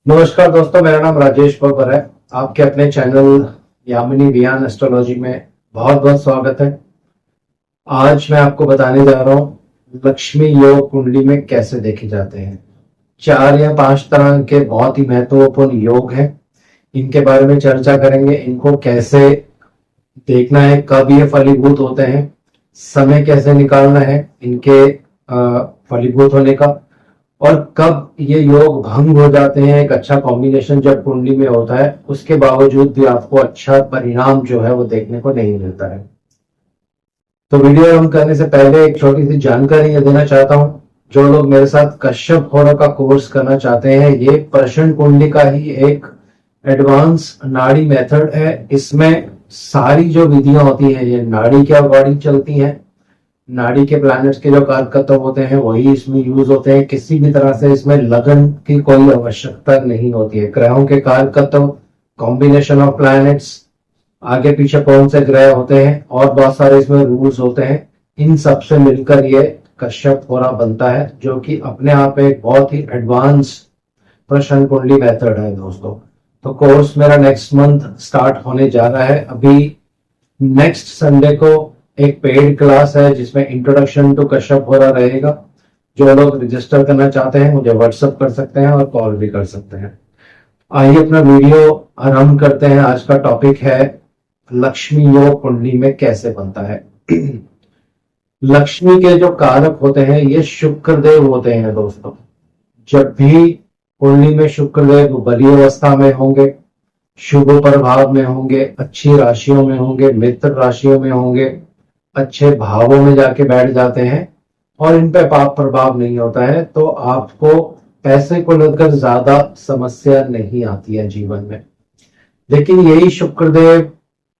नमस्कार दोस्तों, मेरा नाम राजेश बब्बर है। आपके अपने चैनल यामिनी वियान एस्ट्रोलॉजी में बहुत बहुत स्वागत है। आज मैं आपको बताने जा रहा हूँ लक्ष्मी योग कुंडली में कैसे देखे जाते हैं। 4 या 5 तरह के बहुत ही महत्वपूर्ण योग हैं। इनके बारे में चर्चा करेंगे। इनको कैसे देखना है, कब ये फलीभूत होते हैं, समय कैसे निकालना है इनके फलीभूत होने का, और कब ये योग भंग हो जाते हैं। एक अच्छा कॉम्बिनेशन जब कुंडली में होता है उसके बावजूद भी आपको अच्छा परिणाम जो है वो देखने को नहीं मिलता है। तो वीडियो आरंभ करने से पहले एक छोटी सी जानकारी देना चाहता हूँ। जो लोग मेरे साथ कश्यप होरो का कोर्स करना चाहते हैं, ये प्रश्न कुंडली का ही एक एडवांस नाड़ी मेथड है। इसमें सारी जो विधियां होती हैं ये नाड़ी के अकॉर्डिंग चलती हैं। नाड़ी के प्लैनेट्स के जो कारकत्व होते हैं वही इसमें यूज होते हैं। किसी भी तरह से इसमें लगन की कोई आवश्यकता नहीं होती है। ग्रहों के कारकत्व, कॉम्बिनेशन ऑफ प्लैनेट्स, आगे पीछे कौन से ग्रह होते हैं और बहुत सारे इसमें रूल्स होते हैं, इन सब से मिलकर ये कश्यप होरा बनता है, जो कि अपने आप एक बहुत ही एडवांस प्रश्न कुंडली मेथड है दोस्तों। तो कोर्स मेरा नेक्स्ट मंथ स्टार्ट होने जा रहा है। अभी नेक्स्ट संडे को एक पेड क्लास है जिसमें इंट्रोडक्शन टू कश्यप होरा रहेगा। जो लोग रजिस्टर करना चाहते हैं मुझे व्हाट्सएप कर सकते हैं और कॉल भी कर सकते हैं। आइए अपना वीडियो आरंभ करते हैं। आज का टॉपिक है लक्ष्मी योग कुंडली में कैसे बनता है। लक्ष्मी के जो कारक होते हैं ये शुक्र देव होते हैं दोस्तों। जब भी कुंडली में शुक्र देव बली अवस्था में होंगे, शुभ प्रभाव में होंगे, अच्छी राशियों में होंगे, मित्र राशियों में होंगे, अच्छे भावों में जाके बैठ जाते हैं और इन पे पाप प्रभाव नहीं होता है, तो आपको पैसे को लेकर ज्यादा समस्या नहीं आती है जीवन में। लेकिन यही शुक्रदेव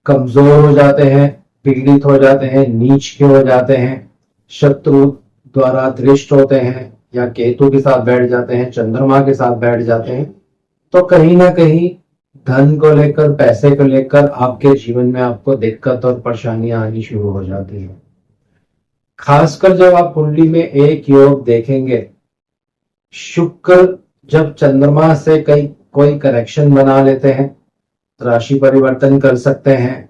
कमजोर हो जाते हैं, पीड़ित हो जाते हैं, नीच के हो जाते हैं, शत्रु द्वारा दृष्ट होते हैं, या केतु के साथ बैठ जाते हैं, चंद्रमा के साथ बैठ जाते हैं, तो कहीं ना कहीं धन को लेकर, पैसे को लेकर आपके जीवन में आपको दिक्कत और परेशानियां आनी शुरू हो जाती है। खासकर जब आप कुंडली में एक योग देखेंगे, शुक्र जब चंद्रमा से कोई कनेक्शन बना लेते हैं, राशि परिवर्तन कर सकते हैं,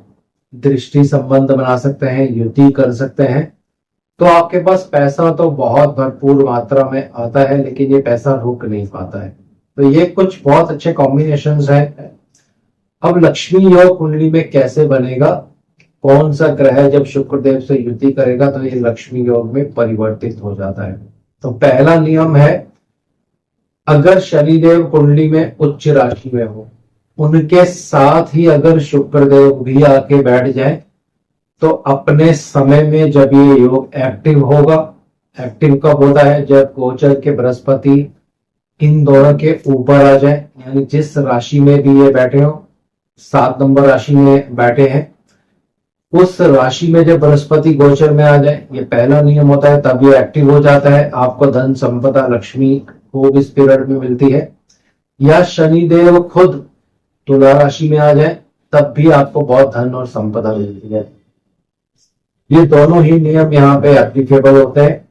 दृष्टि संबंध बना सकते हैं, युति कर सकते हैं, तो आपके पास पैसा तो बहुत भरपूर मात्रा में आता है, लेकिन ये पैसा रुक नहीं पाता है। तो ये कुछ बहुत अच्छे कॉम्बिनेशंस हैं। अब लक्ष्मी योग कुंडली में कैसे बनेगा, कौन सा ग्रह जब शुक्रदेव से युति करेगा तो ये लक्ष्मी योग में परिवर्तित हो जाता है। तो पहला नियम है, अगर शनिदेव कुंडली में उच्च राशि में हो, उनके साथ ही अगर शुक्रदेव भी आके बैठ जाए, तो अपने समय में जब ये योग एक्टिव होगा, एक्टिव कब होता है, जब गोचर के बृहस्पति इन दोनों के ऊपर आ जाए, यानी जिस राशि में भी ये बैठे हो, 7 नंबर राशि में बैठे हैं, उस राशि में जब बृहस्पति गोचर में आ जाए, ये पहला नियम होता है, तब ये एक्टिव हो जाता है। आपको धन संपदा लक्ष्मी खूब इस पीरियड में मिलती है। या शनिदेव खुद तुला राशि में आ जाए, तब भी आपको बहुत धन और संपदा मिलती है। ये दोनों ही नियम यहाँ पे एप्लीकेबल होते हैं।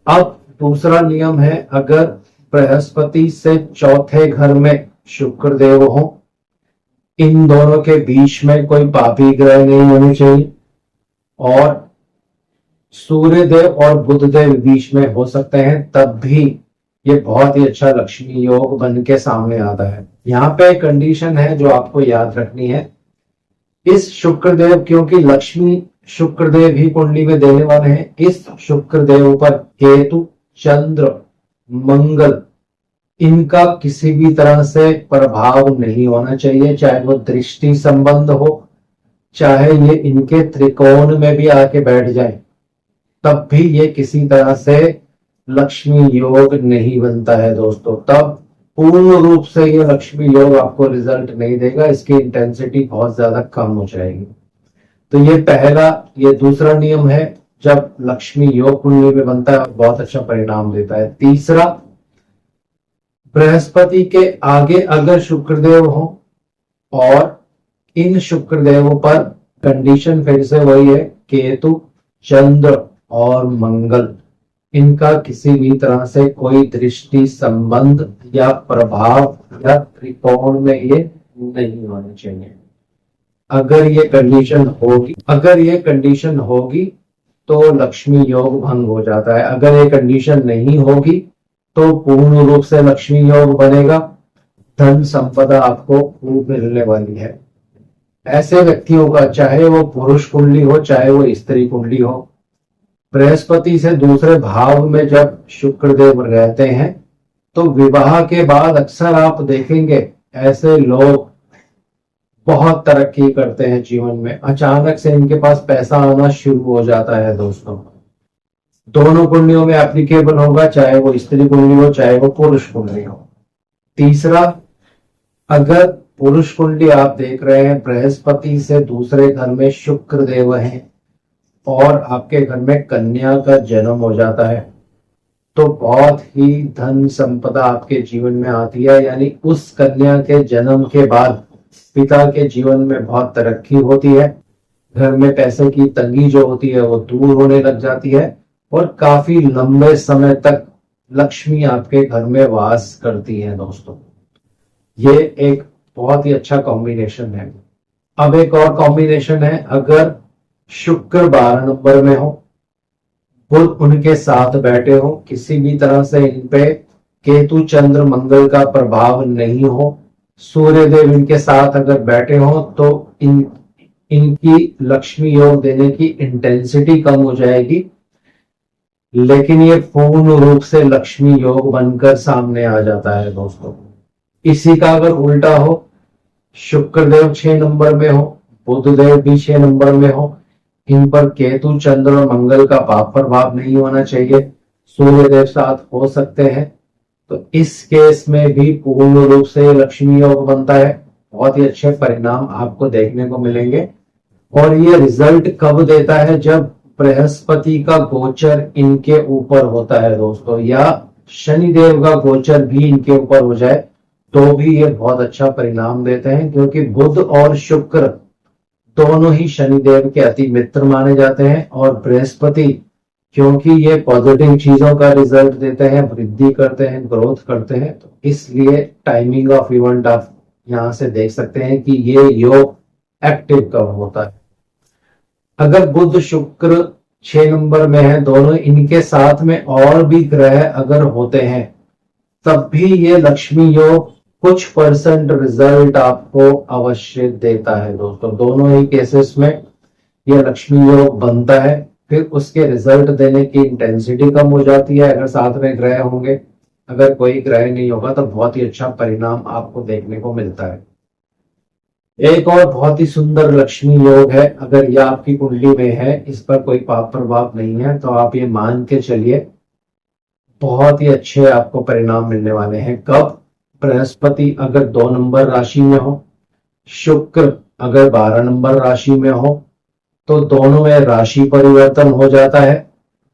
अब दूसरा नियम है, अगर बृहस्पति से चौथे घर में शुक्रदेव हो, इन दोनों के बीच में कोई पापी ग्रह नहीं होने चाहिए, और सूर्य देव और बुध देव बीच में हो सकते हैं, तब भी ये बहुत ही अच्छा लक्ष्मी योग बन के सामने आता है। यहाँ पे एक कंडीशन है जो आपको याद रखनी है। इस शुक्रदेव, क्योंकि लक्ष्मी शुक्रदेव ही कुंडली में देने वाले हैं, इस शुक्रदेव पर केतु, चंद्र, मंगल, इनका किसी भी तरह से प्रभाव नहीं होना चाहिए। चाहे वो दृष्टि संबंध हो, चाहे ये इनके त्रिकोण में भी आके बैठ जाए, तब भी ये किसी तरह से लक्ष्मी योग नहीं बनता है दोस्तों। तब पूर्ण रूप से ये लक्ष्मी योग आपको रिजल्ट नहीं देगा, इसकी इंटेंसिटी बहुत ज्यादा कम हो जाएगी। तो ये पहला, ये दूसरा नियम है, जब लक्ष्मी योग कुंडली में बनता है बहुत अच्छा परिणाम देता है। तीसरा, बृहस्पति के आगे अगर शुक्रदेव हो, और इन शुक्रदेवों पर कंडीशन फिर से वही है, केतु, चंद्र और मंगल, इनका किसी भी तरह से कोई दृष्टि, संबंध या प्रभाव या त्रिकोण में ये नहीं होने चाहिए। अगर ये कंडीशन होगी तो लक्ष्मी योग भंग हो जाता है। अगर ये कंडीशन नहीं होगी तो पूर्ण रूप से लक्ष्मी योग बनेगा, धन संपदा आपको खूब मिलने वाली है। ऐसे व्यक्तियों का, चाहे वो पुरुष कुंडली हो चाहे वो स्त्री कुंडली हो, बृहस्पति से दूसरे भाव में जब शुक्रदेव रहते हैं तो विवाह के बाद अक्सर आप देखेंगे ऐसे लोग बहुत तरक्की करते हैं जीवन में। अचानक से इनके पास पैसा आना शुरू हो जाता है दोस्तों। दोनों कुंडलियों में एप्लीकेबल होगा, चाहे वो स्त्री कुंडली हो चाहे वो पुरुष कुंडली हो। तीसरा, अगर पुरुष कुंडली आप देख रहे हैं, बृहस्पति से दूसरे घर में शुक्र देव हैं और आपके घर में कन्या का जन्म हो जाता है, तो बहुत ही धन संपदा आपके जीवन में आती है। यानी उस कन्या के जन्म के बाद पिता के जीवन में बहुत तरक्की होती है, घर में पैसे की तंगी जो होती है वो दूर होने लग जाती है और काफी लंबे समय तक लक्ष्मी आपके घर में वास करती है दोस्तों। ये एक बहुत ही अच्छा कॉम्बिनेशन है। अब एक और कॉम्बिनेशन है, अगर शुक्र 12 नंबर में हो, बुध उनके साथ बैठे हो, किसी भी तरह से इन पे केतु चंद्र मंगल का प्रभाव नहीं हो, सूर्य देव इनके साथ अगर बैठे हो तो इनकी लक्ष्मी योग देने की इंटेंसिटी कम हो जाएगी, लेकिन ये पूर्ण रूप से लक्ष्मी योग बनकर सामने आ जाता है दोस्तों। इसी का अगर उल्टा हो, शुक्रदेव 6 नंबर में हो, बुध देव भी 6 नंबर में हो, इन पर केतु चंद्र और मंगल का पाप प्रभाव नहीं होना चाहिए, सूर्य देव साथ हो सकते हैं, तो इस केस में भी पूर्ण रूप से लक्ष्मी योग बनता है। बहुत ही अच्छे परिणाम आपको देखने को मिलेंगे। और ये रिजल्ट कब देता है? जब बृहस्पति का गोचर इनके ऊपर होता है दोस्तों, या शनिदेव का गोचर भी इनके ऊपर हो जाए तो भी ये बहुत अच्छा परिणाम देते हैं, क्योंकि बुध और शुक्र दोनों ही शनिदेव के अति मित्र माने जाते हैं और बृहस्पति, क्योंकि ये पॉजिटिव चीजों का रिजल्ट देते हैं, वृद्धि करते हैं, ग्रोथ करते हैं, तो इसलिए टाइमिंग ऑफ इवेंट आप यहां से देख सकते हैं कि ये योग एक्टिव कब होता है। अगर बुध शुक्र 6 नंबर में है, दोनों इनके साथ में और भी ग्रह अगर होते हैं तब भी ये लक्ष्मी योग कुछ परसेंट रिजल्ट आपको अवश्य देता है दोस्तों। दोनों ही केसेस में ये लक्ष्मी योग बनता है, फिर उसके रिजल्ट देने की इंटेंसिटी कम हो जाती है अगर साथ में ग्रह होंगे। अगर कोई ग्रह नहीं होगा तो बहुत ही अच्छा परिणाम आपको देखने को मिलता है। एक और बहुत ही सुंदर लक्ष्मी योग है, अगर यह आपकी कुंडली में है, इस पर कोई पाप प्रभाव नहीं है, तो आप ये मान के चलिए बहुत ही अच्छे आपको परिणाम मिलने वाले हैं। कब? बृहस्पति अगर 2 नंबर राशि में हो, शुक्र अगर 12 नंबर राशि में हो, तो दोनों में राशि परिवर्तन हो जाता है।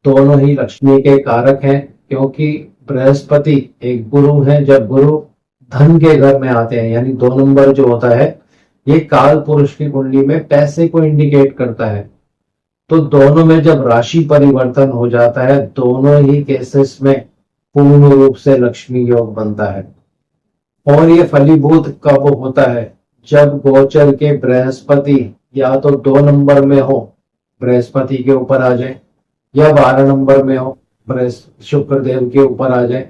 दोनों ही लक्ष्मी के कारक हैं, क्योंकि बृहस्पति एक गुरु है। जब गुरु धन के घर में आते हैं, यानी 2 नंबर जो होता है ये काल पुरुष की कुंडली में पैसे को इंडिकेट करता है, तो दोनों में जब राशि परिवर्तन हो जाता है, दोनों ही केसेस में पूर्ण रूप से लक्ष्मी योग बनता है। और ये फलीभूत कब होता है? जब गोचर के बृहस्पति या तो 2 नंबर में हो, बृहस्पति के ऊपर आ जाए, या 12 नंबर में हो, शुक्र देव के ऊपर आ जाए।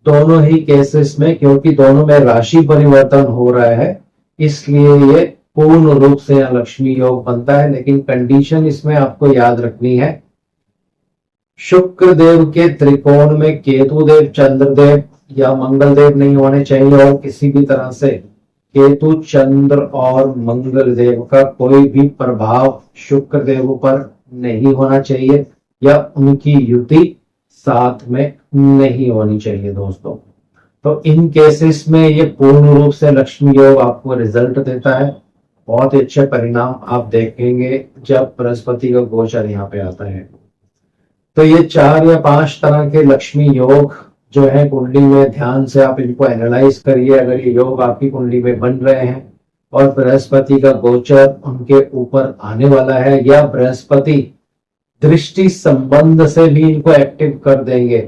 दोनों ही केसेस में, क्योंकि दोनों में राशि परिवर्तन हो रहा है, इसलिए ये पूर्ण रूप से लक्ष्मी योग बनता है। लेकिन कंडीशन इसमें आपको याद रखनी है, शुक्र देव के त्रिकोण में केतु देव, चंद्र देव या मंगल देव नहीं होने चाहिए, और किसी भी तरह से केतु, चंद्र और मंगल देव का कोई भी प्रभाव शुक्र देव पर नहीं होना चाहिए, या उनकी युति साथ में नहीं होनी चाहिए दोस्तों। तो इन केसेस में ये पूर्ण रूप से लक्ष्मी योग आपको रिजल्ट देता है। बहुत ही अच्छे परिणाम आप देखेंगे जब बृहस्पति का गोचर यहाँ पे आता है। तो ये 4 या 5 तरह के लक्ष्मी योग जो है कुंडली में, ध्यान से आप इनको एनालाइज करिए। अगर ये योग आपकी कुंडली में बन रहे हैं और बृहस्पति का गोचर उनके ऊपर आने वाला है, या बृहस्पति दृष्टि संबंध से भी इनको एक्टिव कर देंगे,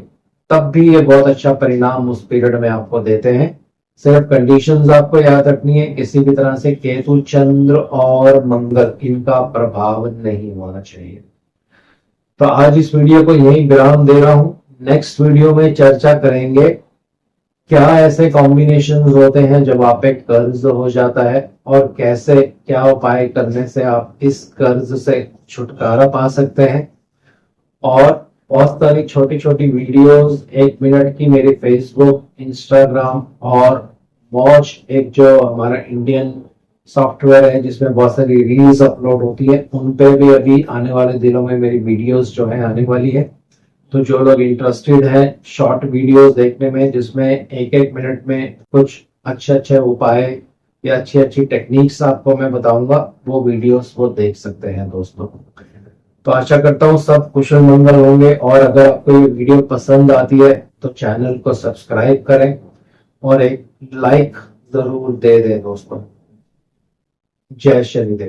तब भी ये बहुत अच्छा परिणाम उस पीरियड में आपको देते हैं। सिर्फ कंडीशंस आपको याद रखनी है, किसी भी तरह से केतु, चंद्र और मंगल इनका प्रभाव नहीं होना चाहिए। तो आज इस वीडियो को यही विराम दे रहा हूं। नेक्स्ट वीडियो में चर्चा करेंगे क्या ऐसे कॉम्बिनेशंस होते हैं जब आप पे कर्ज हो जाता है और कैसे क्या उपाय करने से आप इस कर्ज से छुटकारा पा सकते हैं। और बहुत सारी छोटी छोटी वीडियोस 1 मिनट की मेरी फेसबुक, इंस्टाग्राम और वॉच, एक जो हमारा इंडियन सॉफ्टवेयर है जिसमें बहुत सारी रील्स अपलोड होती है, उन पे भी अभी आने वाले दिनों में मेरी वीडियोस जो है आने वाली है। तो जो लोग इंटरेस्टेड है शॉर्ट वीडियोस देखने में जिसमें 1-1 मिनट में कुछ अच्छे अच्छे उपाय या अच्छी अच्छी टेक्निक्स आपको मैं बताऊंगा, वो वीडियोस वो देख सकते हैं दोस्तों। तो आशा करता हूँ सब कुशल मंगल होंगे, और अगर आपको ये वीडियो पसंद आती है तो चैनल को सब्सक्राइब करें और एक लाइक जरूर दे दें दोस्तों। जय शनिदेव।